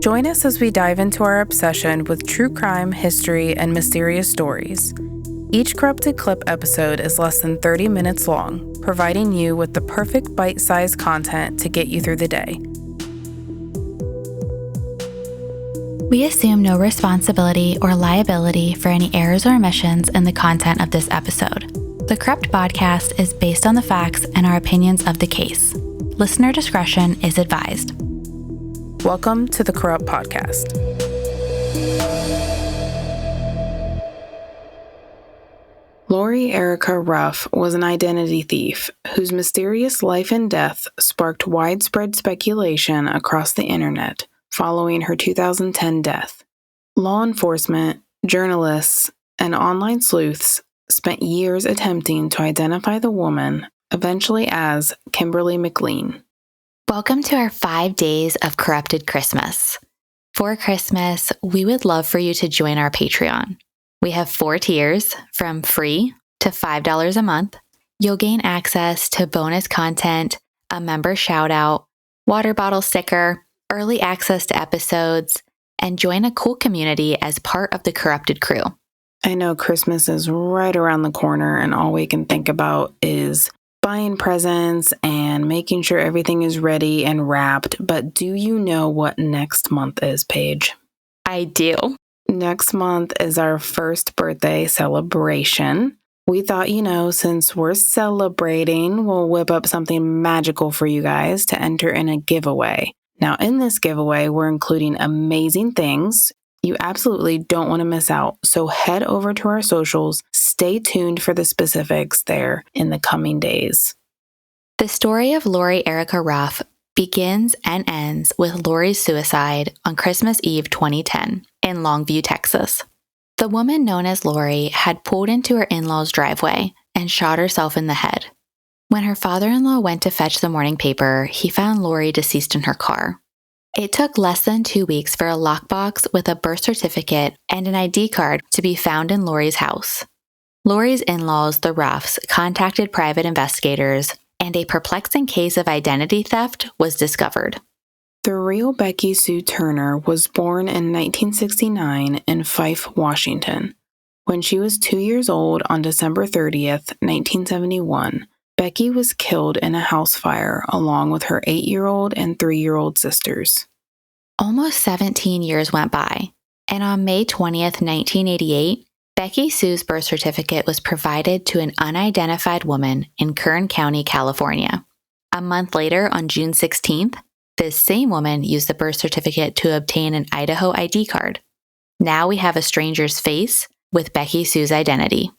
Join us as we dive into our obsession with true crime, history, and mysterious stories. Each Corrupted Clip episode is less than 30 minutes long, providing you with the perfect bite-sized content to get you through the day. We assume no responsibility or liability for any errors or omissions in the content of this episode. The Corrupt Podcast is based on the facts and our opinions of the case. Listener discretion is advised. Welcome to the Corrupt Podcast. Lori Erica Ruff was an identity thief whose mysterious life and death sparked widespread speculation across the internet following her 2010 death. Law enforcement, journalists, and online sleuths spent years attempting to identify the woman, eventually as Kimberly McLean. Welcome to our 5 days of Corrupted Christmas. For Christmas, we would love for you to join our Patreon. We have 4 tiers, from free to $5 a month. You'll gain access to bonus content, a member shout-out, water bottle sticker, early access to episodes, and join a cool community as part of the Corrupted crew. I know Christmas is right around the corner, and all we can think about is buying presents and making sure everything is ready and wrapped. But do you know what next month is, Paige? I do. Next month is our first birthday celebration. We thought, since we're celebrating, we'll whip up something magical for you guys to enter in a giveaway. Now, in this giveaway, we're including amazing things you absolutely don't want to miss out. So head over to our socials. Stay tuned for the specifics there in the coming days. The story of Lori Erica Ruff begins and ends with Lori's suicide on Christmas Eve 2010 in Longview, Texas. The woman known as Lori had pulled into her in-laws' driveway and shot herself in the head. When her father-in-law went to fetch the morning paper, he found Lori deceased in her car. It took less than 2 weeks for a lockbox with a birth certificate and an ID card to be found in Lori's house. Lori's in-laws, the Ruffs, contacted private investigators, and a perplexing case of identity theft was discovered. The real Becky Sue Turner was born in 1969 in Fife, Washington. When she was 2 years old on December 30th, 1971, Becky was killed in a house fire along with her 8-year-old and 3-year-old sisters. Almost 17 years went by, and on May 20th, 1988, Becky Sue's birth certificate was provided to an unidentified woman in Kern County, California. A month later, on June 16th, this same woman used the birth certificate to obtain an Idaho ID card. Now we have a stranger's face with Becky Sue's identity.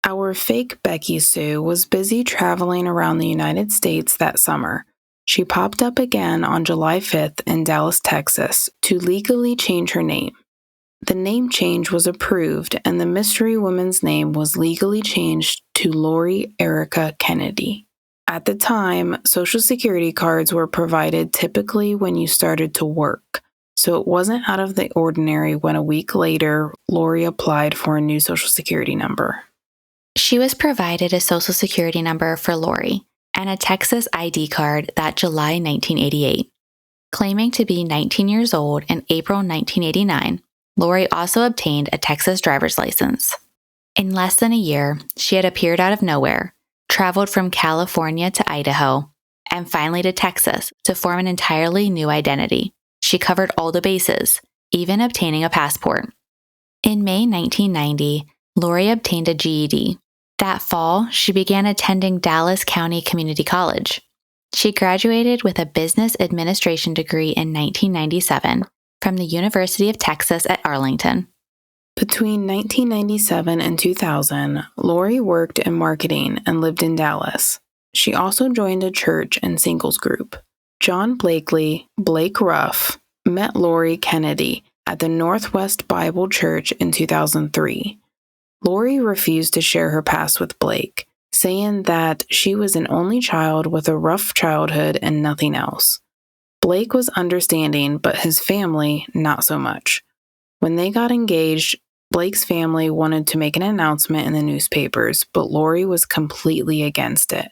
Our fake Becky Sue was busy traveling around the United States that summer. She popped up again on July 5th in Dallas, Texas, to legally change her name. The name change was approved, and the mystery woman's name was legally changed to Lori Erica Kennedy. At the time, Social Security cards were provided typically when you started to work, so it wasn't out of the ordinary when a week later, Lori applied for a new Social Security number. She was provided a Social Security number for Lori and a Texas ID card that July 1988. Claiming to be 19 years old in April 1989, Lori also obtained a Texas driver's license. In less than a year, she had appeared out of nowhere, traveled from California to Idaho, and finally to Texas to form an entirely new identity. She covered all the bases, even obtaining a passport. In May 1990, Lori obtained a GED. That fall, she began attending Dallas County Community College. She graduated with a business administration degree in 1997 from the University of Texas at Arlington. Between 1997 and 2000, Lori worked in marketing and lived in Dallas. She also joined a church and singles group. John Blakely, Blake Ruff, met Lori Kennedy at the Northwest Bible Church in 2003. Lori refused to share her past with Blake, saying that she was an only child with a rough childhood and nothing else. Blake was understanding, but his family, not so much. When they got engaged, Blake's family wanted to make an announcement in the newspapers, but Lori was completely against it.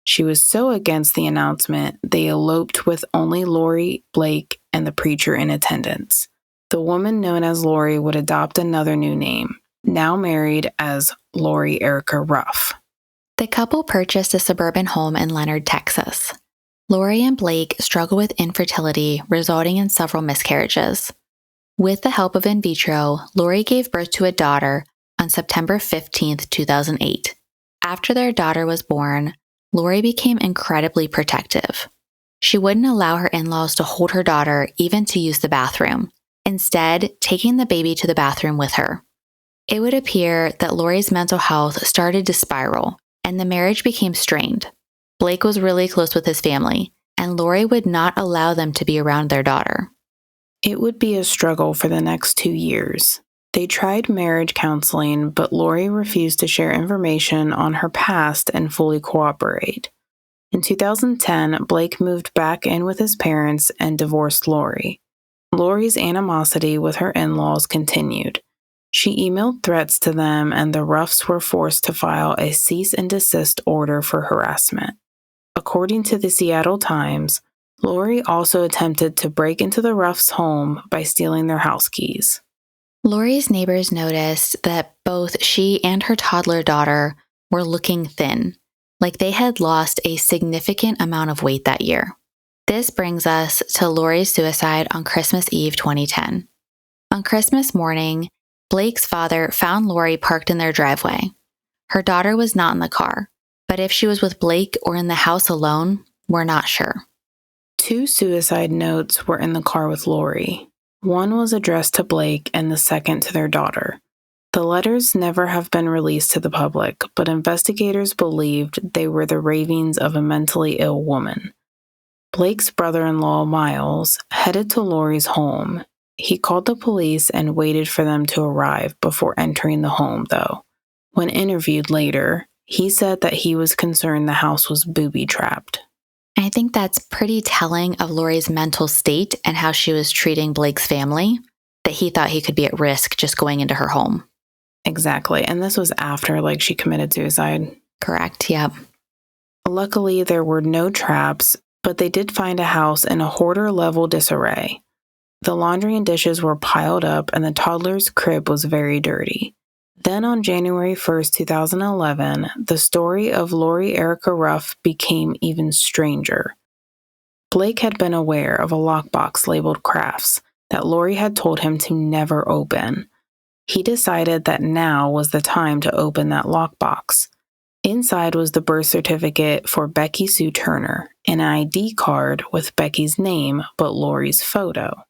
She was so against the announcement, they eloped with only Lori, Blake, and the preacher in attendance. The woman known as Lori would adopt another new name, now married as Lori Erica Ruff. The couple purchased a suburban home in Leonard, Texas. Lori and Blake struggled with infertility, resulting in several miscarriages. With the help of in vitro, Lori gave birth to a daughter on September 15, 2008. After their daughter was born, Lori became incredibly protective. She wouldn't allow her in-laws to hold her daughter even to use the bathroom, instead taking the baby to the bathroom with her. It would appear that Lori's mental health started to spiral, and the marriage became strained. Blake was really close with his family, and Lori would not allow them to be around their daughter. It would be a struggle for the next 2 years. They tried marriage counseling, but Lori refused to share information on her past and fully cooperate. In 2010, Blake moved back in with his parents and divorced Lori. Lori's animosity with her in-laws continued. She emailed threats to them, and the Ruffs were forced to file a cease and desist order for harassment. According to the Seattle Times, Lori also attempted to break into the Ruffs' home by stealing their house keys. Lori's neighbors noticed that both she and her toddler daughter were looking thin, like they had lost a significant amount of weight that year. This brings us to Lori's suicide on Christmas Eve 2010. On Christmas morning, Blake's father found Lori parked in their driveway. Her daughter was not in the car, but if she was with Blake or in the house alone, we're not sure. 2 suicide notes were in the car with Lori. One was addressed to Blake and the second to their daughter. The letters never have been released to the public, but investigators believed they were the ravings of a mentally ill woman. Blake's brother-in-law, Miles, headed to Lori's home. He called the police and waited for them to arrive before entering the home, though. When interviewed later, he said that he was concerned the house was booby-trapped. I think that's pretty telling of Lori's mental state and how she was treating Blake's family, that he thought he could be at risk just going into her home. Exactly, and this was after, she committed suicide. Correct, yep. Luckily, there were no traps, but they did find a house in a hoarder-level disarray. The laundry and dishes were piled up, and the toddler's crib was very dirty. Then on January 1st, 2011, the story of Lori Erica Ruff became even stranger. Blake had been aware of a lockbox labeled Crafts that Lori had told him to never open. He decided that now was the time to open that lockbox. Inside was the birth certificate for Becky Sue Turner, an ID card with Becky's name but Lori's photo.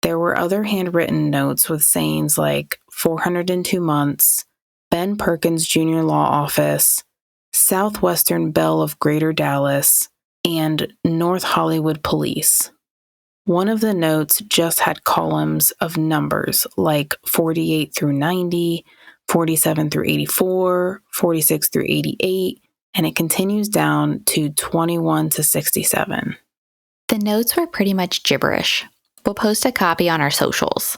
There were other handwritten notes with sayings like 402 months, Ben Perkins Jr. Law Office, Southwestern Belle of Greater Dallas, and North Hollywood Police. One of the notes just had columns of numbers like 48 through 90, 47 through 84, 46 through 88, and it continues down to 21 to 67. The notes were pretty much gibberish. We'll post a copy on our socials.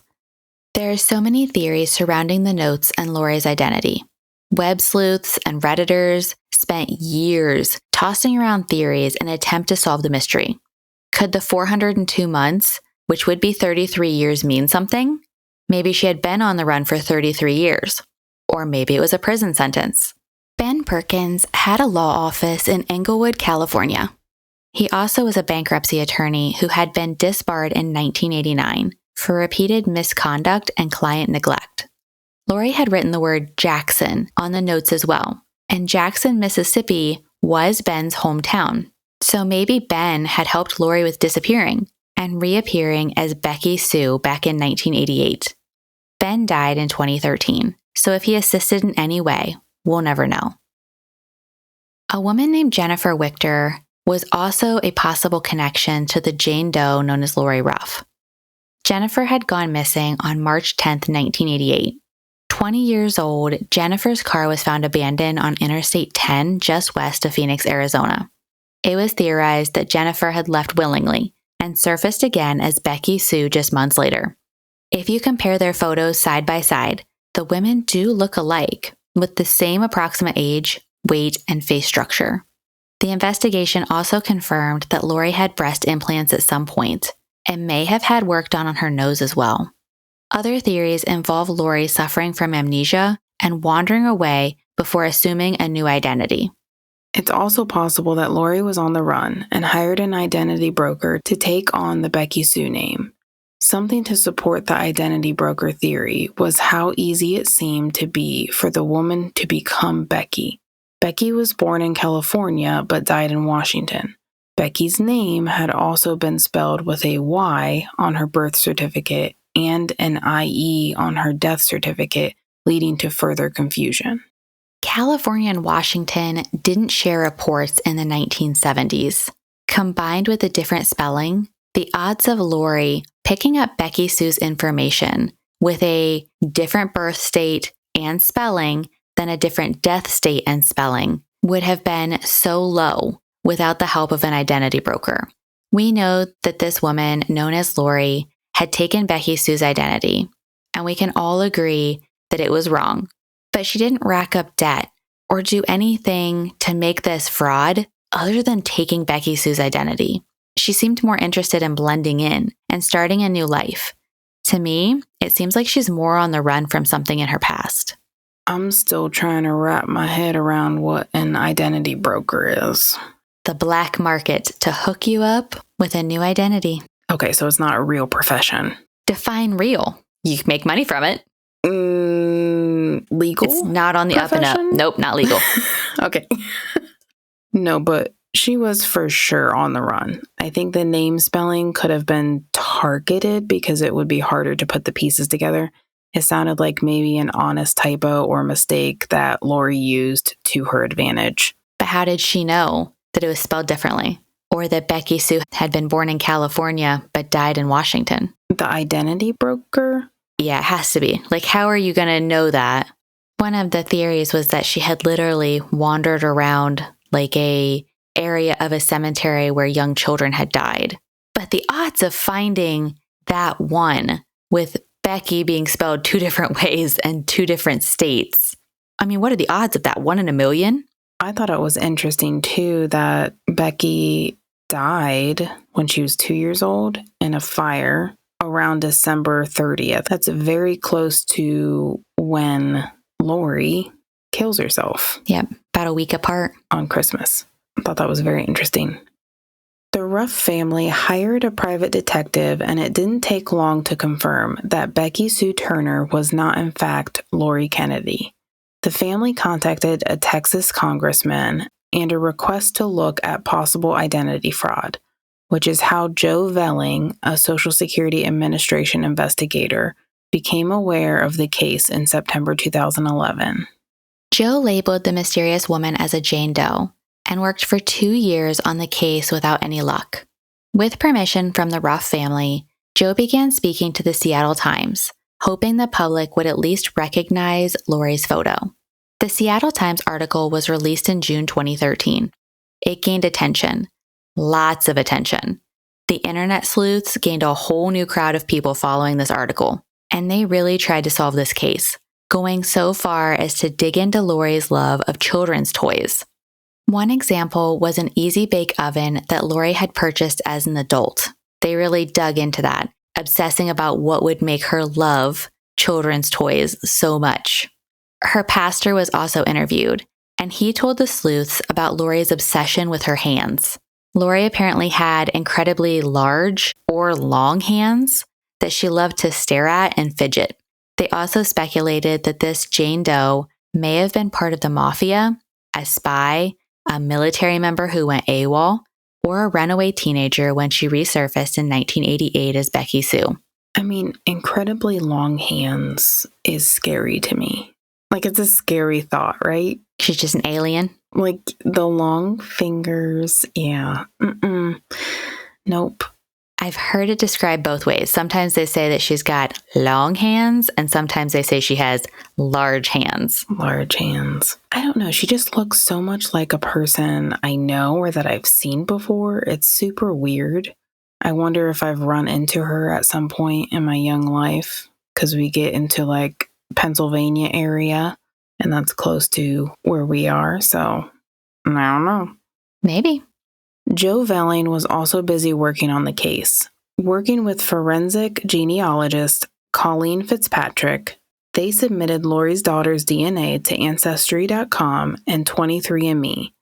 There are so many theories surrounding the notes and Lori's identity. Web sleuths and Redditors spent years tossing around theories in an attempt to solve the mystery. Could the 402 months, which would be 33 years, mean something? Maybe she had been on the run for 33 years. Or maybe it was a prison sentence. Ben Perkins had a law office in Englewood, California. He also was a bankruptcy attorney who had been disbarred in 1989 for repeated misconduct and client neglect. Lori had written the word Jackson on the notes as well, and Jackson, Mississippi was Ben's hometown. So maybe Ben had helped Lori with disappearing and reappearing as Becky Sue back in 1988. Ben died in 2013, so if he assisted in any way, we'll never know. A woman named Jennifer Wichter was also a possible connection to the Jane Doe known as Lori Ruff. Jennifer had gone missing on March 10, 1988. 20 years old, Jennifer's car was found abandoned on Interstate 10 just west of Phoenix, Arizona. It was theorized that Jennifer had left willingly and surfaced again as Becky Sue just months later. If you compare their photos side by side, the women do look alike, with the same approximate age, weight, and face structure. The investigation also confirmed that Lori had breast implants at some point and may have had work done on her nose as well. Other theories involve Lori suffering from amnesia and wandering away before assuming a new identity. It's also possible that Lori was on the run and hired an identity broker to take on the Becky Sue name. Something to support the identity broker theory was how easy it seemed to be for the woman to become Becky. Becky was born in California but died in Washington. Becky's name had also been spelled with a Y on her birth certificate and an IE on her death certificate, leading to further confusion. California and Washington didn't share reports in the 1970s. Combined with the different spelling, the odds of Lori picking up Becky Sue's information with a different birth state and spelling than a different death state and spelling would have been so low without the help of an identity broker. We know that this woman, known as Lori, had taken Becky Sue's identity, and we can all agree that it was wrong. But she didn't rack up debt or do anything to make this fraud other than taking Becky Sue's identity. She seemed more interested in blending in and starting a new life. To me, it seems like she's more on the run from something in her past. I'm still trying to wrap my head around what an identity broker is. The black market to hook you up with a new identity. Okay, so it's not a real profession. Define real. You can make money from it. Legal? It's not on the profession? Up and up. Nope, not legal. Okay. No, but she was for sure on the run. I think the name spelling could have been targeted because it would be harder to put the pieces together. It sounded like maybe an honest typo or mistake that Lori used to her advantage. But how did she know that it was spelled differently? Or that Becky Sue had been born in California but died in Washington? The identity broker? Yeah, it has to be. Like, how are you going to know that? One of the theories was that she had literally wandered around like a area of a cemetery where young children had died. But the odds of finding that one with Becky being spelled two different ways and two different states. I mean, what are the odds of that? 1 in a million? I thought it was interesting, too, that Becky died when she was 2 years old in a fire around December 30th. That's very close to when Lori kills herself. Yep, about a week apart. On Christmas. I thought that was very interesting. The Ruff family hired a private detective, and it didn't take long to confirm that Becky Sue Turner was not, in fact, Lori Kennedy. The family contacted a Texas congressman and a request to look at possible identity fraud, which is how Joe Velling, a Social Security Administration investigator, became aware of the case in September 2011. Joe labeled the mysterious woman as a Jane Doe and worked for 2 years on the case without any luck. With permission from the Ruff family, Joe began speaking to the Seattle Times, hoping the public would at least recognize Lori's photo. The Seattle Times article was released in June 2013. It gained attention, lots of attention. The internet sleuths gained a whole new crowd of people following this article, and they really tried to solve this case, going so far as to dig into Lori's love of children's toys. One example was an Easy Bake Oven that Lori had purchased as an adult. They really dug into that, obsessing about what would make her love children's toys so much. Her pastor was also interviewed, and he told the sleuths about Lori's obsession with her hands. Lori apparently had incredibly large or long hands that she loved to stare at and fidget. They also speculated that this Jane Doe may have been part of the mafia, a spy, a military member who went AWOL, or a runaway teenager when she resurfaced in 1988 as Becky Sue. I mean, incredibly long hands is scary to me. Like, it's a scary thought, right? She's just an alien? Like, the long fingers, yeah. Nope. I've heard it described both ways. Sometimes they say that she's got long hands, and sometimes they say she has large hands. Large hands. I don't know. She just looks so much like a person I know or that I've seen before. It's super weird. I wonder if I've run into her at some point in my young life, because we get into like Pennsylvania area, and that's close to where we are. So I don't know. Maybe. Joe Velling was also busy working on the case. Working with forensic genealogist Colleen Fitzpatrick, they submitted Lori's daughter's DNA to Ancestry.com and 23andMe.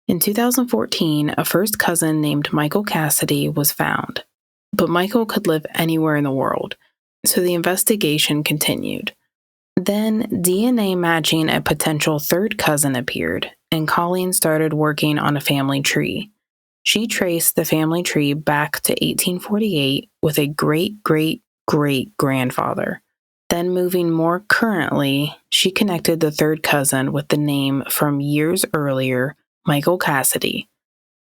In 2014, a first cousin named Michael Cassidy was found. But Michael could live anywhere in the world, so the investigation continued. Then DNA matching a potential third cousin appeared, and Colleen started working on a family tree. She traced the family tree back to 1848 with a great-great-great-grandfather. Then moving more currently, she connected the third cousin with the name from years earlier, Michael Cassidy.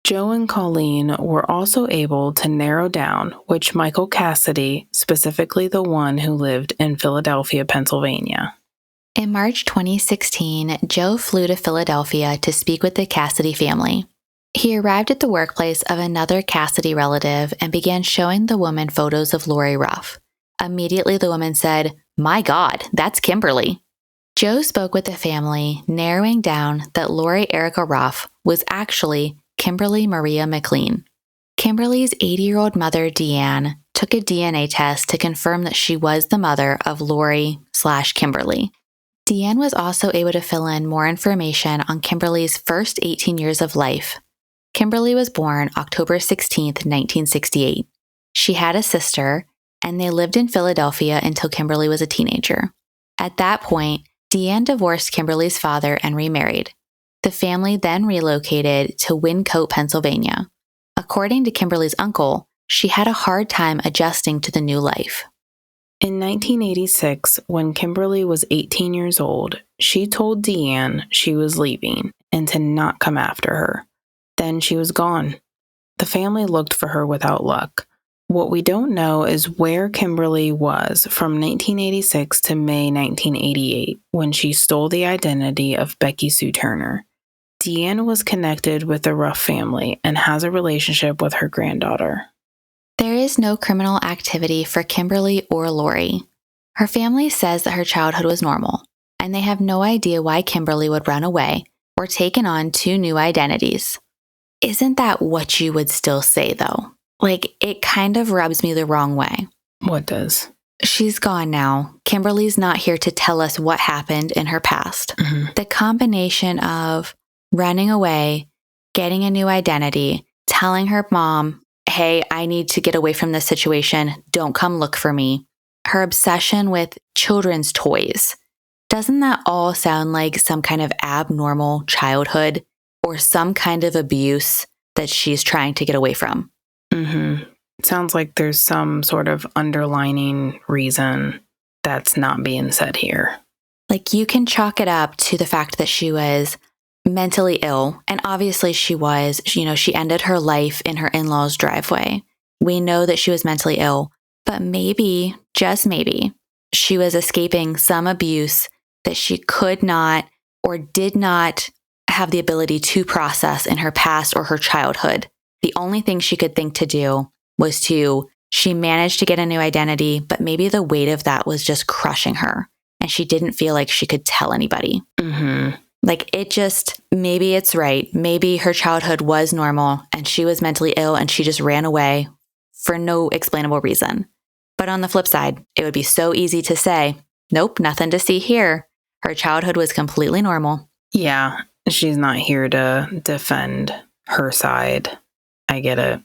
Joe and Colleen were also able to narrow down which Michael Cassidy, specifically the one who lived in Philadelphia, Pennsylvania. In March 2016, Joe flew to Philadelphia to speak with the Cassidy family. He arrived at the workplace of another Cassidy relative and began showing the woman photos of Lori Ruff. Immediately, the woman said, "My God, that's Kimberly." Joe spoke with the family, narrowing down that Lori Erica Ruff was actually Kimberly Maria McLean. Kimberly's 80-year-old mother, Deanne, took a DNA test to confirm that she was the mother of Lori/Kimberly. Deanne was also able to fill in more information on Kimberly's first 18 years of life. Kimberly was born October 16, 1968. She had a sister, and they lived in Philadelphia until Kimberly was a teenager. At that point, Deanne divorced Kimberly's father and remarried. The family then relocated to Wyncote, Pennsylvania. According to Kimberly's uncle, she had a hard time adjusting to the new life. In 1986, when Kimberly was 18 years old, she told Deanne she was leaving and to not come after her. Then she was gone. The family looked for her without luck. What we don't know is where Kimberly was from 1986 to May 1988, when she stole the identity of Becky Sue Turner. Deanne was connected with the Ruff family and has a relationship with her granddaughter. There is no criminal activity for Kimberly or Lori. Her family says that her childhood was normal, and they have no idea why Kimberly would run away or taken on two new identities. Isn't that what you would still say, though? Like, it kind of rubs me the wrong way. What does? She's gone now. Kimberly's not here to tell us what happened in her past. Mm-hmm. The combination of running away, getting a new identity, telling her mom, "Hey, I need to get away from this situation. Don't come look for me." Her obsession with children's toys. Doesn't that all sound like some kind of abnormal childhood or some kind of abuse that she's trying to get away from? Mm-hmm. Sounds like there's some sort of underlining reason that's not being said here. Like, you can chalk it up to the fact that she was mentally ill. And obviously she was, she ended her life in her in-laws' driveway. We know that she was mentally ill, but maybe, just maybe, she was escaping some abuse that she could not or did not have the ability to process in her past or her childhood. The only thing she could think to do was she managed to get a new identity, but maybe the weight of that was just crushing her and she didn't feel like she could tell anybody. Mm-hmm. Like, maybe it's right. Maybe her childhood was normal and she was mentally ill and she just ran away for no explainable reason. But on the flip side, it would be so easy to say, nope, nothing to see here. Her childhood was completely normal. Yeah, she's not here to defend her side. I get it.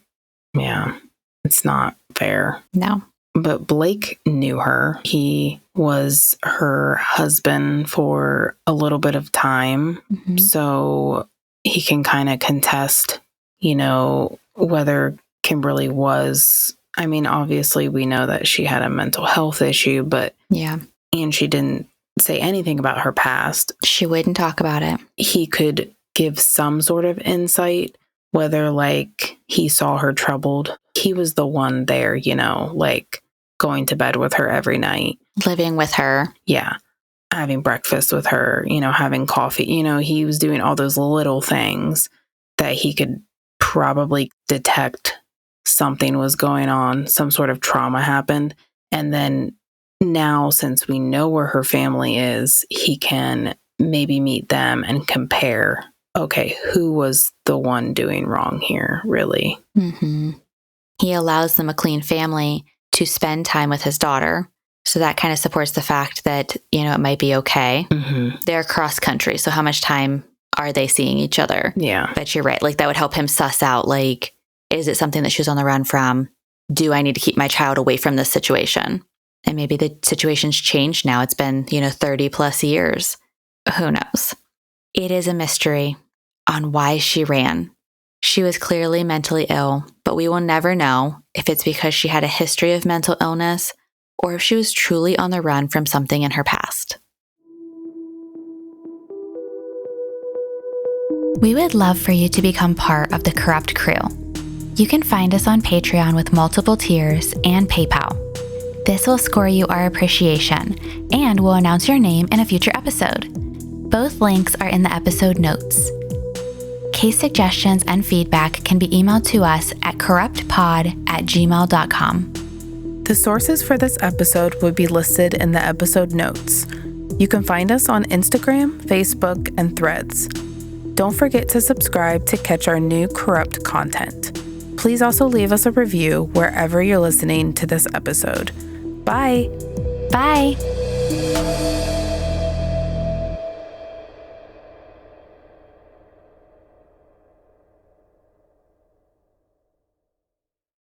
Yeah, it's not fair. No. But Blake knew her. He was her husband for a little bit of time. Mm-hmm. So he can kind of contest, whether Kimberly was. I mean, obviously we know that she had a mental health issue, but yeah. And she didn't say anything about her past. She wouldn't talk about it. He could give some sort of insight, whether he saw her troubled. He was the one there, going to bed with her every night. Living with her. Yeah. Having breakfast with her, having coffee. He was doing all those little things that he could probably detect something was going on, some sort of trauma happened. And then now, since we know where her family is, he can maybe meet them and compare okay, who was the one doing wrong here, really? Mm-hmm. He allows the McLean family to spend time with his daughter. So that kind of supports the fact that, it might be okay. Mm-hmm. They're cross country. So how much time are they seeing each other? Yeah. But you're right. Like, that would help him suss out, like, is it something that she's on the run from? Do I need to keep my child away from this situation? And maybe the situation's changed now. It's been, 30 plus years. Who knows? It is a mystery on why she ran. She was clearly mentally ill, but we will never know if it's because she had a history of mental illness or if she was truly on the run from something in her past. We would love for you to become part of the Corrupt crew. You can find us on Patreon with multiple tiers and PayPal. This will score you our appreciation and will announce your name in a future episode. Both links are in the episode notes. Case suggestions and feedback can be emailed to us at corruptpod@gmail.com. The sources for this episode would be listed in the episode notes. You can find us on Instagram, Facebook, and Threads. Don't forget to subscribe to catch our new Corrupt content. Please also leave us a review wherever you're listening to this episode. Bye! Bye!